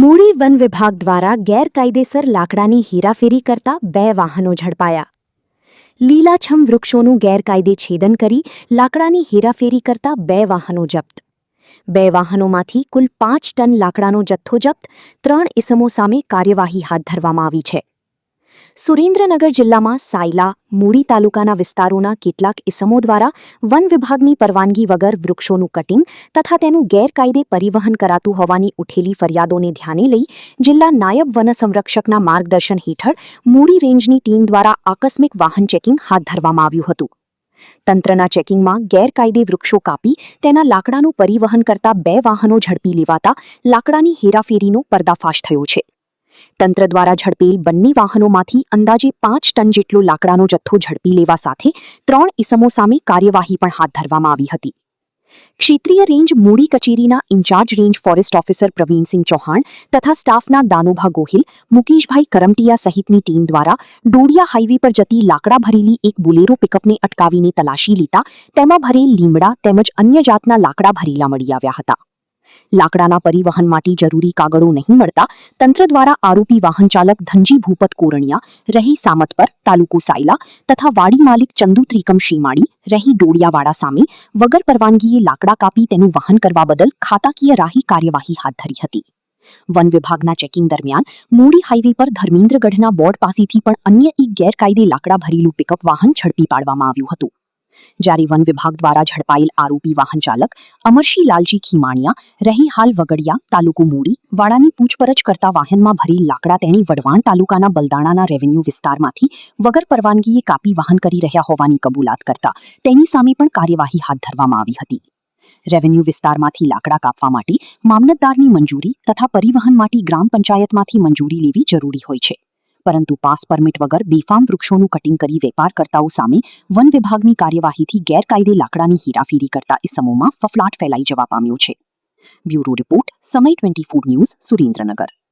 Muli one વિભાગ દ્વારા ગેરકાયદેસર લાકડાની હેરાફેરી કરતા 2 વાહનો ઝડપાયા. લીલાછમ વૃક્ષોનું ગેરકાયદે છેદન કરી લાકડાની હેરાફેરી કરતા 2 વાહનો જપ્ત. 2 વાહનોમાંથી કુલ 5 ટન લાકડાનો જથ્થો જપ્ત. 3 ઇસમો સામે કાર્યવાહી હાથ ધરવામાં આવી છે. સુરેન્દ્રનગર જિલ્લામાં સાયલા, મૂળી તાલુકાના વિસ્તારોના કેટલાક ઇસમો દ્વારા વન વિભાગની પરવાનગી વગર વૃક્ષોનું કટિંગ તથા તેનું ગેરકાયદે પરિવહન કરાતું હોવાની ઉઠેલી ફરિયાદોને ધ્યાને લઈ જિલ્લા નાયબ વન સંરક્ષકના માર્ગદર્શન હેઠળ મૂળી રેન્જની ટીમ દ્વારા આકસ્મિક વાહન ચેકિંગ હાથ ધરવામાં આવ્યું હતું. તંત્રના ચેકિંગમાં ગેરકાયદે વૃક્ષો કાપી તેના લાકડાનું પરિવહન કરતા 2 વાહનો ઝડપી લેવાતા લાકડાની હેરાફેરીનો પર્દાફાશ થયો છે. તંત્ર દ્વારા ઝડપેલ બંને વાહનોમાંથી અંદાજે 5 ટન જેટલો લાકડાનો જથ્થો ઝડપી લેવા સાથે 3 ઇસમો સામે કાર્યવાહી પણ હાથ ધરવામાં આવી હતી. ક્ષેત્રીય રેન્જ મૂળી કચેરીના in charge range forest officer Pravinsinh Chauhan તથા સ્ટાફના દાનુભા ગોહિલ, મુકેશભાઈ કરમટીયા સહિતની ટીમ દ્વારા ડોડિયા હાઈવે પર જતી લાકડા ભરેલી એક બુલેરો પિકઅપને અટકાવીને તલાશી લેતા તેમાં ભરેલ લીમડા તેમજ અન્ય જાતના લાકડા ભરેલા મળી આવ્યા હતા. લાકડાના પરિવહન માટે જરૂરી કાગળો નહીં મળતા તંત્ર દ્વારા આરોપી વાહન ચાલક ધનજી ભૂપત કોરણિયા, રહી સામતપર, તાલુકો સાયલા તથા વાડી માલિક ચંદુ ત્રિકમ શીમાડી, રહી ડોડિયાવાડા સામે વગર પરવાનગીએ લાકડા કાપી તેનું વહન કરવા બદલ ખાતાકીય રાહી કાર્યવાહી હાથ ધરી હતી. વન વિભાગના ચેકિંગ દરમિયાન મૂળી હાઈવે પર ધર્મેન્દ્રગઢના બોર્ડ પાસેથી પણ અન્ય એક ગેરકાયદે લાકડા ભરેલું પિકઅપ વાહન ઝડપી પાડવામાં આવ્યું હતું. જ્યારે વન વિભાગ દ્વારા ઝડપાયેલ આરોપી વાહન ચાલક અમરશી લાલજી ખીમાણિયા, રહી હાલ વગડિયા, તાલુકો મૂળી વાડાની પૂછપરછ કરતા વાહનમાં ભરેલ લાકડા તેણી વઢવાણ તાલુકાના બલદાણાના રેવન્યુ વિસ્તારમાંથી વગર પરવાનગીએ કાપી વહન કરી રહ્યા હોવાની કબૂલાત કરતા તેની સામે પણ કાર્યવાહી હાથ ધરવામાં આવી હતી. રેવન્યુ વિસ્તારમાંથી લાકડા કાપવા માટે મામલતદારની મંજૂરી તથા પરિવહન માટે ગ્રામ પંચાયતમાંથી મંજૂરી લેવી જરૂરી હોય છે. પરંતુ પાસ પરમિટ વગર બેફામ વૃક્ષોનું કટિંગ કરી વેપાર કરતાઓ સામે વન વિભાગની કાર્યવાહીથી ગેરકાયદે લાકડાની હેરાફેરી કરતા ઇસમોમાં ફફડાટ ફેલાઈ જવા પામ્યો છે. બ્યુરો રિપોર્ટ, સમય 24 ન્યૂઝ, સુરેન્દ્રનગર.